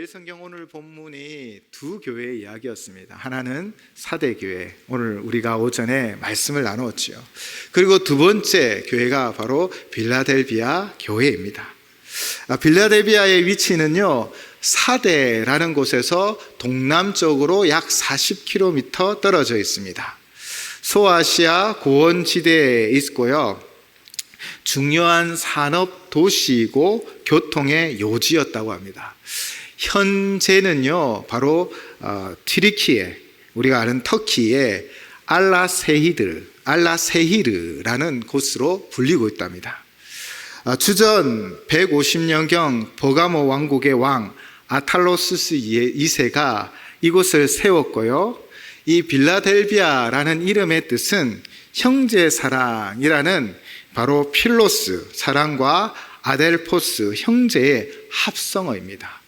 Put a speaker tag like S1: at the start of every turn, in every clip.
S1: 매일 성경 오늘 본문이 두 교회의 이야기였습니다. 하나는 사대교회, 오늘 우리가 오전에 말씀을 나누었지요. 그리고 두 번째 교회가 바로 빌라델비아 교회입니다. 빌라델비아의 위치는요, 사대라는 곳에서 동남쪽으로 약 40km 떨어져 있습니다. 소아시아 고원지대에 있고요, 중요한 산업 도시이고 교통의 요지였다고 합니다. 현재는요, 바로 튀르키예, 우리가 아는 터키의 알라세히르라는 곳으로 불리고 있답니다. 주전 150년경 버가모 왕국의 왕 아탈로스스 2세가 이곳을 세웠고요, 이 빌라델비아라는 이름의 뜻은 형제사랑이라는, 바로 필로스, 사랑과 아델포스, 형제의 합성어입니다.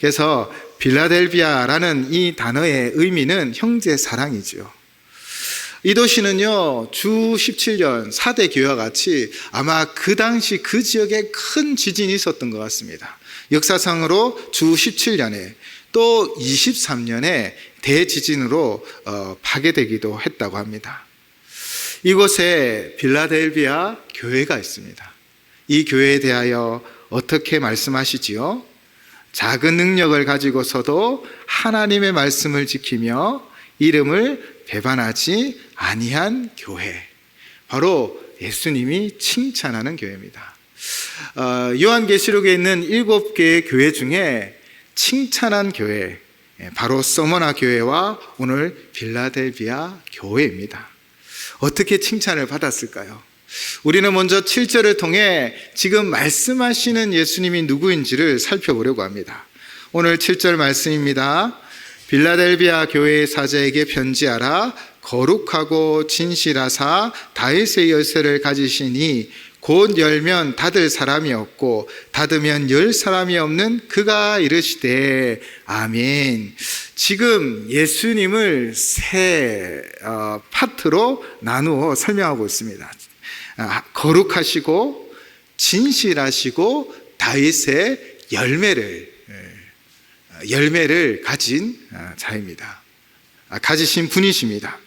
S1: 그래서 빌라델비아라는 이 단어의 의미는 형제사랑이죠. 이 도시는요, 주 17년 4대 교회와 같이 아마 그 당시 그 지역에 큰 지진이 있었던 것 같습니다. 역사상으로 주 17년에 또 23년에 대지진으로 파괴되기도 했다고 합니다. 이곳에 빌라델비아 교회가 있습니다. 이 교회에 대하여 어떻게 말씀하시지요? 작은 능력을 가지고서도 하나님의 말씀을 지키며 이름을 배반하지 아니한 교회, 바로 예수님이 칭찬하는 교회입니다. 요한계시록에 있는 7개의 교회 중에 칭찬한 교회, 바로 서머나 교회와 오늘 빌라델비아 교회입니다. 어떻게 칭찬을 받았을까요? 우리는 먼저 7절을 통해 지금 말씀하시는 예수님이 누구인지를 살펴보려고 합니다. 오늘 7절 말씀입니다. 빌라델비아 교회의 사자에게 편지하라. 거룩하고 진실하사 다윗의 열쇠를 가지시니 곧 열면 닫을 사람이 없고 닫으면 열 사람이 없는 그가 이르시되 아멘. 지금 예수님을 세 파트로 나누어 설명하고 있습니다. 거룩하시고 진실하시고 다윗의 열매를 가진 자입니다. 가지신 분이십니다.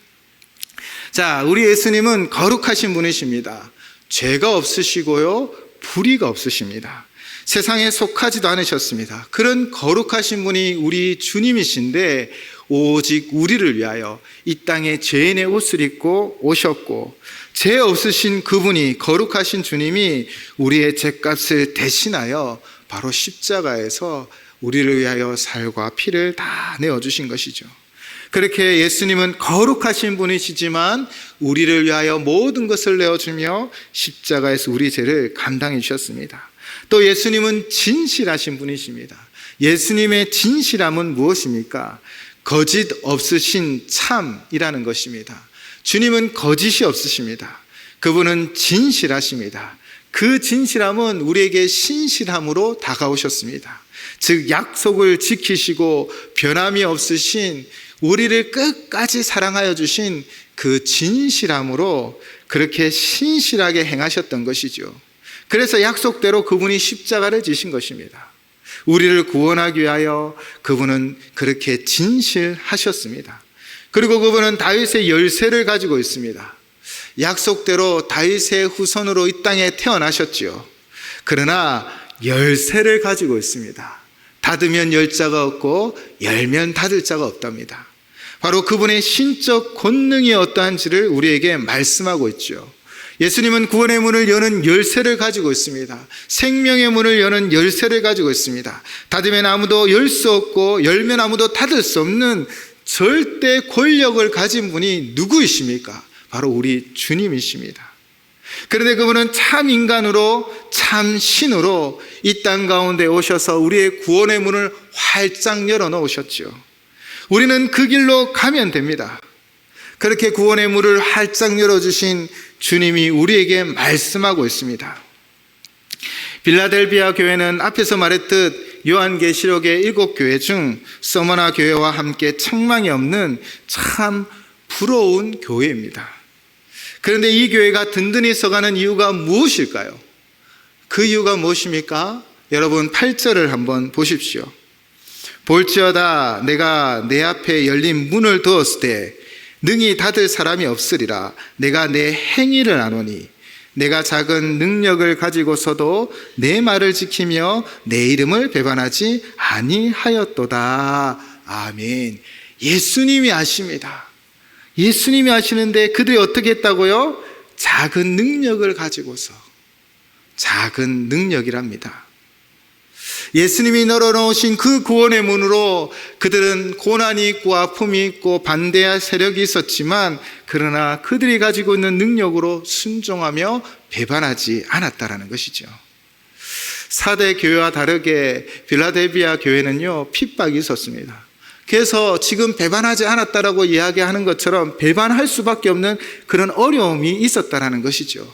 S1: 자, 우리 예수님은 거룩하신 분이십니다. 죄가 없으시고요, 불의가 없으십니다. 세상에 속하지도 않으셨습니다. 그런 거룩하신 분이 우리 주님이신데 오직 우리를 위하여 이 땅에 죄인의 옷을 입고 오셨고, 죄 없으신 그분이, 거룩하신 주님이 우리의 죄값을 대신하여 바로 십자가에서 우리를 위하여 살과 피를 다 내어주신 것이죠. 그렇게 예수님은 거룩하신 분이시지만 우리를 위하여 모든 것을 내어주며 십자가에서 우리 죄를 감당해 주셨습니다. 또 예수님은 진실하신 분이십니다. 예수님의 진실함은 무엇입니까? 거짓 없으신 참이라는 것입니다. 주님은 거짓이 없으십니다. 그분은 진실하십니다. 그 진실함은 우리에게 신실함으로 다가오셨습니다. 즉 약속을 지키시고 변함이 없으신, 우리를 끝까지 사랑하여 주신 그 진실함으로 그렇게 신실하게 행하셨던 것이죠. 그래서 약속대로 그분이 십자가를 지신 것입니다. 우리를 구원하기 위하여 그분은 그렇게 진실하셨습니다. 그리고 그분은 다윗의 열쇠를 가지고 있습니다. 약속대로 다윗의 후손으로 이 땅에 태어나셨지요. 그러나 열쇠를 가지고 있습니다. 닫으면 열 자가 없고 열면 닫을 자가 없답니다. 바로 그분의 신적 권능이 어떠한지를 우리에게 말씀하고 있죠. 예수님은 구원의 문을 여는 열쇠를 가지고 있습니다. 생명의 문을 여는 열쇠를 가지고 있습니다. 닫으면 아무도 열 수 없고 열면 아무도 닫을 수 없는 절대 권력을 가진 분이 누구이십니까? 바로 우리 주님이십니다. 그런데 그분은 참 인간으로 참 신으로 이 땅 가운데 오셔서 우리의 구원의 문을 활짝 열어놓으셨죠. 우리는 그 길로 가면 됩니다. 그렇게 구원의 문을 활짝 열어주신 주님이 우리에게 말씀하고 있습니다. 빌라델비아 교회는 앞에서 말했듯 요한계시록의 7교회 중 서머나 교회와 함께 책망이 없는 참 부러운 교회입니다. 그런데 이 교회가 든든히 서가는 이유가 무엇일까요? 그 이유가 무엇입니까? 여러분 8절을 한번 보십시오. 볼지어다 내가 내 앞에 열린 문을 두었을 때 능히 닫을 사람이 없으리라. 내가 내 행위를 아노니 내가 작은 능력을 가지고서도 내 말을 지키며 내 이름을 배반하지 아니하였도다. 아멘. 예수님이 아십니다. 예수님이 아시는데 그들이 어떻게 했다고요? 작은 능력을 가지고서. 작은 능력이랍니다. 예수님이 열어놓으신 그 구원의 문으로 그들은 고난이 있고 아픔이 있고 반대할 세력이 있었지만 그러나 그들이 가지고 있는 능력으로 순종하며 배반하지 않았다라는 것이죠. 4대 교회와 다르게 빌라델비아 교회는요, 핍박이 있었습니다. 그래서 지금 배반하지 않았다라고 이야기하는 것처럼 배반할 수밖에 없는 그런 어려움이 있었다라는 것이죠.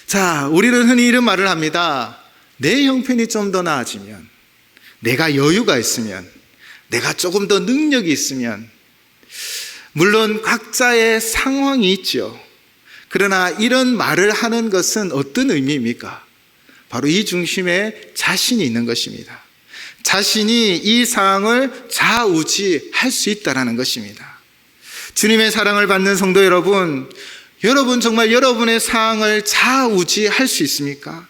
S1: 자, 우리는 흔히 이런 말을 합니다. 내 형편이 좀 더 나아지면, 내가 여유가 있으면, 내가 조금 더 능력이 있으면, 물론 각자의 상황이 있죠. 그러나 이런 말을 하는 것은 어떤 의미입니까? 바로 이 중심에 자신이 있는 것입니다. 자신이 이 상황을 좌우지할 수 있다는 것입니다. 주님의 사랑을 받는 성도 여러분, 여러분 정말 여러분의 상황을 좌우지할 수 있습니까?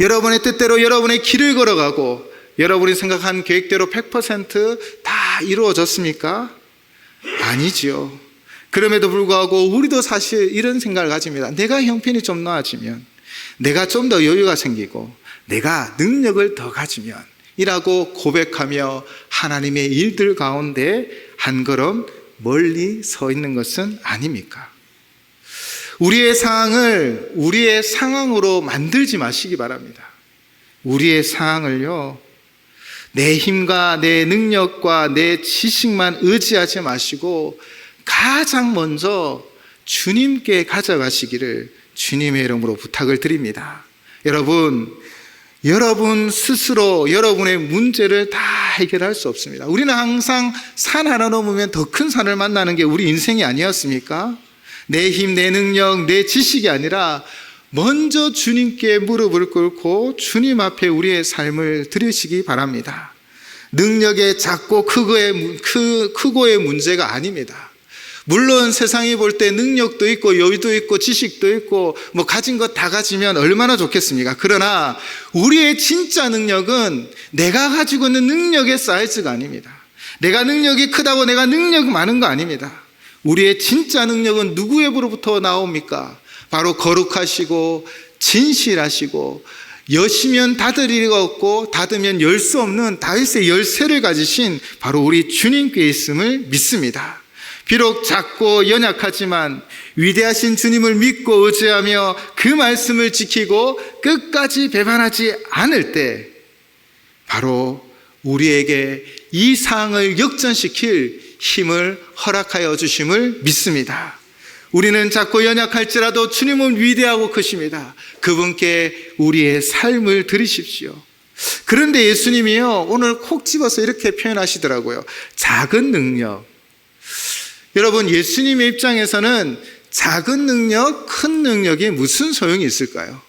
S1: 여러분의 뜻대로 여러분의 길을 걸어가고 여러분이 생각한 계획대로 100% 이루어졌습니까? 아니지요. 그럼에도 불구하고 우리도 사실 이런 생각을 가집니다. 내가 형편이 좀 나아지면, 내가 좀 더 여유가 생기고 내가 능력을 더 가지면 이라고 고백하며 하나님의 일들 가운데 한 걸음 멀리 서 있는 것은 아닙니까? 우리의 상황을 우리의 상황으로 만들지 마시기 바랍니다. 우리의 상황을요, 내 힘과 내 능력과 내 지식만 의지하지 마시고 가장 먼저 주님께 가져가시기를 주님의 이름으로 부탁을 드립니다. 여러분 스스로 여러분의 문제를 다 해결할 수 없습니다. 우리는 항상 산 하나 넘으면 더 큰 산을 만나는 게 우리 인생이 아니었습니까? 내 힘, 내 능력, 내 지식이 아니라 먼저 주님께 무릎을 꿇고 주님 앞에 우리의 삶을 드리시기 바랍니다. 능력의 작고 크고의 문제가 아닙니다. 물론 세상이 볼 때 능력도 있고 여유도 있고 지식도 있고 가진 것 다 가지면 얼마나 좋겠습니까? 그러나 우리의 진짜 능력은 내가 가지고 있는 능력의 사이즈가 아닙니다. 내가 능력이 크다고 내가 능력이 많은 거 아닙니다. 우리의 진짜 능력은 누구에게로부터 나옵니까? 바로 거룩하시고 진실하시고 여시면 닫을 리가 없고 닫으면 열 수 없는 다윗의 열쇠를 가지신 바로 우리 주님께 있음을 믿습니다. 비록 작고 연약하지만 위대하신 주님을 믿고 의지하며 그 말씀을 지키고 끝까지 배반하지 않을 때 바로 우리에게 이 상황을 역전시킬 힘을 허락하여 주심을 믿습니다. 우리는 작고 연약할지라도 주님은 위대하고 크십니다. 그분께 우리의 삶을 드리십시오. 그런데 예수님이요, 오늘 콕 집어서 이렇게 표현하시더라고요. 작은 능력. 여러분, 예수님의 입장에서는 작은 능력, 큰 능력이 무슨 소용이 있을까요?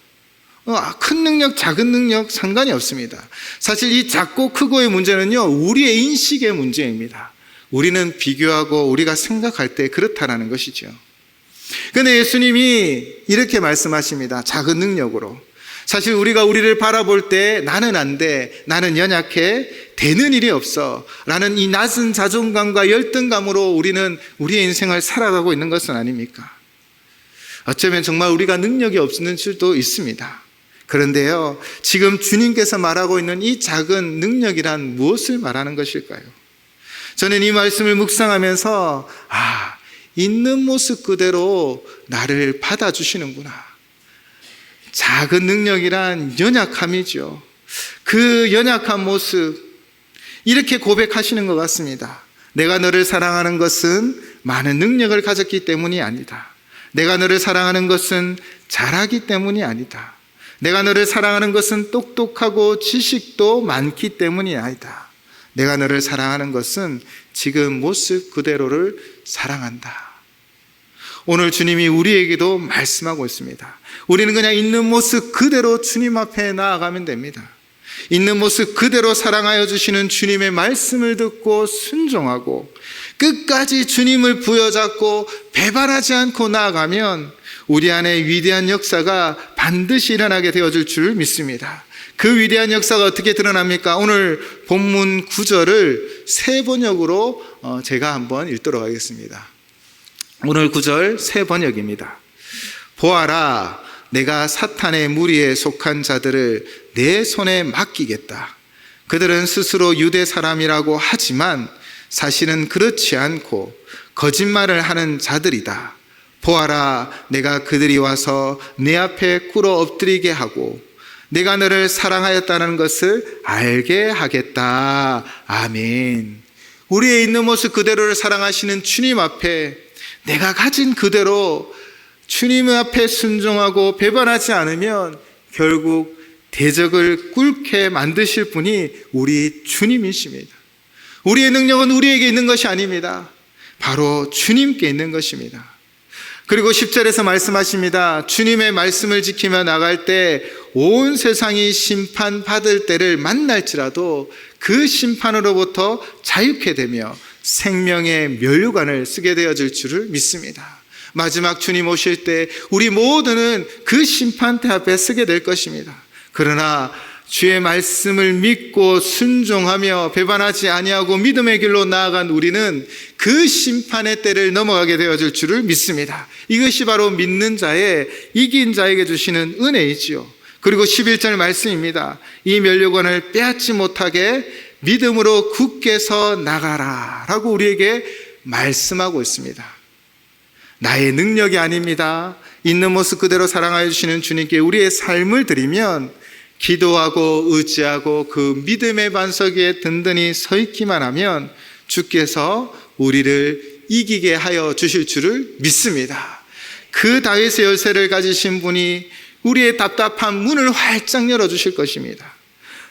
S1: 큰 능력, 작은 능력 상관이 없습니다. 사실 이 작고 크고의 문제는요, 우리의 인식의 문제입니다. 우리는 비교하고 우리가 생각할 때 그렇다라는 것이죠. 그런데 예수님이 이렇게 말씀하십니다. 작은 능력으로. 사실 우리가 우리를 바라볼 때 나는 안 돼, 나는 연약해, 되는 일이 없어 라는 이 낮은 자존감과 열등감으로 우리는 우리의 인생을 살아가고 있는 것은 아닙니까? 어쩌면 정말 우리가 능력이 없는 줄도 있습니다. 그런데요, 지금 주님께서 말하고 있는 이 작은 능력이란 무엇을 말하는 것일까요? 저는 이 말씀을 묵상하면서 있는 모습 그대로 나를 받아주시는구나. 작은 능력이란 연약함이죠. 그 연약한 모습 이렇게 고백하시는 것 같습니다. 내가 너를 사랑하는 것은 많은 능력을 가졌기 때문이 아니다. 내가 너를 사랑하는 것은 잘하기 때문이 아니다. 내가 너를 사랑하는 것은 똑똑하고 지식도 많기 때문이 아니다. 내가 너를 사랑하는 것은 지금 모습 그대로를 사랑한다. 오늘 주님이 우리에게도 말씀하고 있습니다. 우리는 그냥 있는 모습 그대로 주님 앞에 나아가면 됩니다. 있는 모습 그대로 사랑하여 주시는 주님의 말씀을 듣고 순종하고 끝까지 주님을 부여잡고 배반하지 않고 나아가면 우리 안에 위대한 역사가 반드시 일어나게 되어질 줄 믿습니다. 그 위대한 역사가 어떻게 드러납니까? 오늘 본문 9절을 새 번역으로 제가 한번 읽도록 하겠습니다. 오늘 9절 새 번역입니다. 보아라, 내가 사탄의 무리에 속한 자들을 내 손에 맡기겠다. 그들은 스스로 유대 사람이라고 하지만 사실은 그렇지 않고 거짓말을 하는 자들이다. 보아라, 내가 그들이 와서 내 앞에 꿇어 엎드리게 하고 내가 너를 사랑하였다는 것을 알게 하겠다. 아멘. 우리의 있는 모습 그대로를 사랑하시는 주님 앞에 내가 가진 그대로 주님 앞에 순종하고 배반하지 않으면 결국 대적을 꿇게 만드실 분이 우리 주님이십니다. 우리의 능력은 우리에게 있는 것이 아닙니다. 바로 주님께 있는 것입니다. 그리고 10절에서 말씀하십니다. 주님의 말씀을 지키며 나갈 때 온 세상이 심판받을 때를 만날지라도 그 심판으로부터 자유케 되며 생명의 면류관을 쓰게 되어질 줄을 믿습니다. 마지막 주님 오실 때 우리 모두는 그 심판대 앞에 서게 될 것입니다. 그러나 주의 말씀을 믿고 순종하며 배반하지 아니하고 믿음의 길로 나아간 우리는 그 심판의 때를 넘어가게 되어질 줄을 믿습니다. 이것이 바로 믿는 자의 이긴 자에게 주시는 은혜이지요. 그리고 11절 말씀입니다. 이 면류관을 빼앗지 못하게 믿음으로 굳게 서 나가라 라고 우리에게 말씀하고 있습니다. 나의 능력이 아닙니다. 있는 모습 그대로 사랑하여 주시는 주님께 우리의 삶을 드리면 기도하고 의지하고 그 믿음의 반석 위에 든든히 서 있기만 하면 주께서 우리를 이기게 하여 주실 줄을 믿습니다. 그 다윗의 열쇠를 가지신 분이 우리의 답답한 문을 활짝 열어주실 것입니다.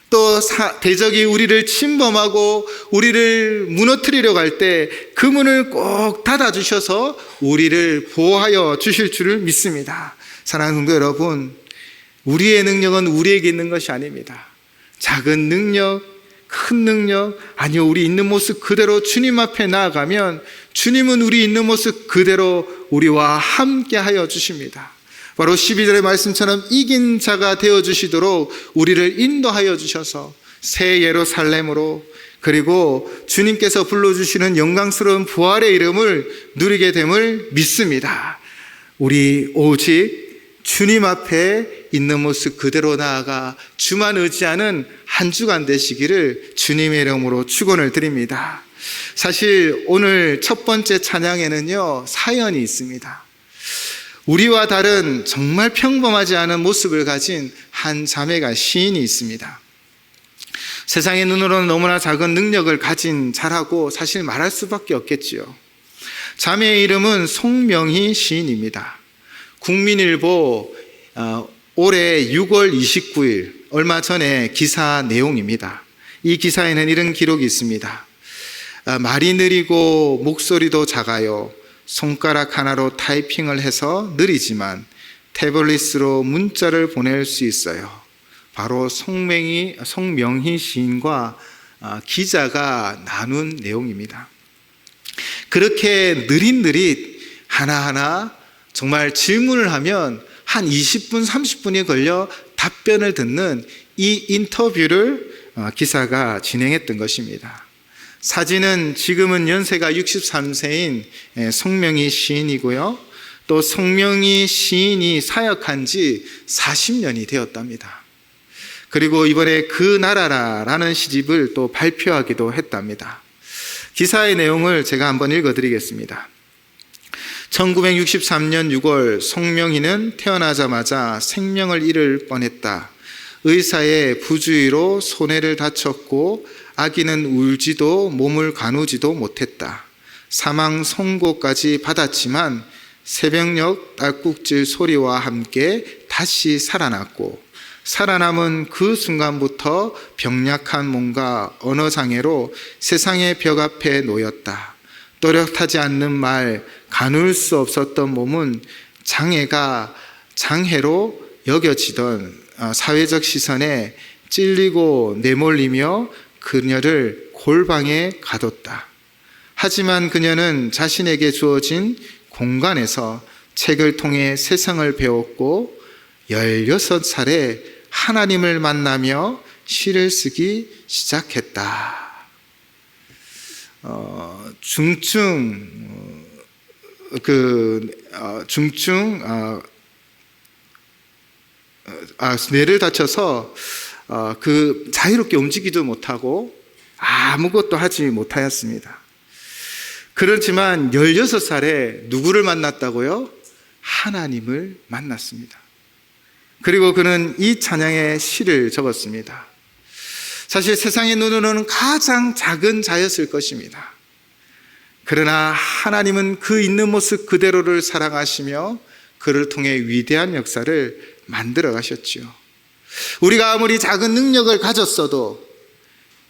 S1: 또 대적이 우리를 침범하고 우리를 무너뜨리려고 할 때 그 문을 꼭 닫아주셔서 우리를 보호하여 주실 줄을 믿습니다. 사랑하는 성도 여러분, 우리의 능력은 우리에게 있는 것이 아닙니다. 작은 능력, 큰 능력, 아니요, 우리 있는 모습 그대로 주님 앞에 나아가면 주님은 우리 있는 모습 그대로 우리와 함께 하여 주십니다. 바로 12절의 말씀처럼 이긴 자가 되어주시도록 우리를 인도하여 주셔서 새 예루살렘으로 그리고 주님께서 불러주시는 영광스러운 부활의 이름을 누리게 됨을 믿습니다. 우리 오직 주님 앞에 있는 모습 그대로 나아가 주만 의지하는 한 주간 되시기를 주님의 이름으로 축원을 드립니다. 사실 오늘 첫 번째 찬양에는요, 사연이 있습니다. 우리와 다른 정말 평범하지 않은 모습을 가진 한 자매가 시인이 있습니다. 세상의 눈으로는 너무나 작은 능력을 가진 자라고 사실 말할 수밖에 없겠지요. 자매의 이름은 송명희 시인입니다. 국민일보 올해 6월 29일 얼마 전에 기사 내용입니다. 이 기사에는 이런 기록이 있습니다. 말이 느리고 목소리도 작아요. 손가락 하나로 타이핑을 해서 느리지만 태블릿으로 문자를 보낼 수 있어요. 바로 송명희 시인과 기자가 나눈 내용입니다. 그렇게 느릿느릿 하나하나 정말 질문을 하면 한 20분, 30분이 걸려 답변을 듣는 이 인터뷰를 기사가 진행했던 것입니다. 사진은 지금은 연세가 63세인 송명희 시인이고요. 또 송명희 시인이 사역한 지 40년이 되었답니다. 그리고 이번에 그 나라라라는 시집을 또 발표하기도 했답니다. 기사의 내용을 제가 한번 읽어드리겠습니다. 1963년 6월 송명희는 태어나자마자 생명을 잃을 뻔했다. 의사의 부주의로 손해를 다쳤고 아기는 울지도 몸을 가누지도 못했다. 사망 선고까지 받았지만 새벽녘 딸꾹질 소리와 함께 다시 살아났고 살아남은 그 순간부터 병약한 몸과 언어장애로 세상의 벽 앞에 놓였다. 또렷하지 않는 말, 가눌 수 없었던 몸은 장애로 여겨지던 사회적 시선에 찔리고 내몰리며 그녀를 골방에 가뒀다. 하지만 그녀는 자신에게 주어진 공간에서 책을 통해 세상을 배웠고 16살에 하나님을 만나며 시를 쓰기 시작했다. 뇌를 다쳐서 자유롭게 움직이지도 못하고 아무것도 하지 못하였습니다. 그렇지만 16살에 누구를 만났다고요? 하나님을 만났습니다. 그리고 그는 이 찬양의 시를 적었습니다. 사실 세상의 눈으로는 가장 작은 자였을 것입니다. 그러나 하나님은 그 있는 모습 그대로를 사랑하시며 그를 통해 위대한 역사를 만들어 가셨지요. 우리가 아무리 작은 능력을 가졌어도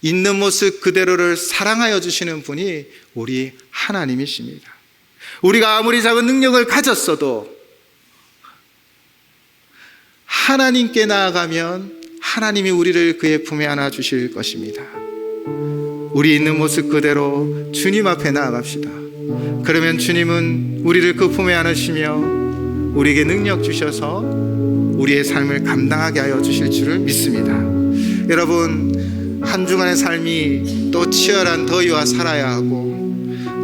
S1: 있는 모습 그대로를 사랑하여 주시는 분이 우리 하나님이십니다. 우리가 아무리 작은 능력을 가졌어도 하나님께 나아가면 하나님이 우리를 그의 품에 안아 주실 것입니다. 우리 있는 모습 그대로 주님 앞에 나아갑시다. 그러면 주님은 우리를 그 품에 안으시며 우리에게 능력 주셔서 우리의 삶을 감당하게 하여 주실 줄을 믿습니다. 여러분, 한 주간의 삶이 또 치열한 더위와 살아야 하고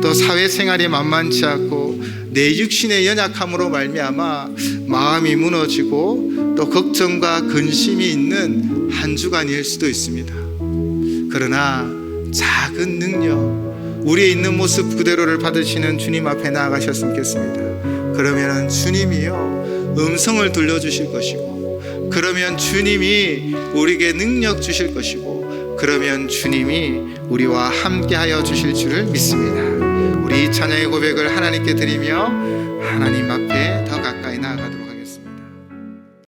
S1: 또 사회생활이 만만치 않고 내 육신의 연약함으로 말미암아 마음이 무너지고 또 걱정과 근심이 있는 한 주간일 수도 있습니다. 그러나 작은 능력, 우리의 있는 모습 그대로를 받으시는 주님 앞에 나아가셨으면 좋겠습니다. 그러면 주님이요 음성을 들려주실 것이고, 그러면 주님이 우리에게 능력 주실 것이고, 그러면 주님이 우리와 함께하여 주실 줄을 믿습니다. 우리 찬양의 고백을 하나님께 드리며 하나님 앞에 더 가까이 나아가도록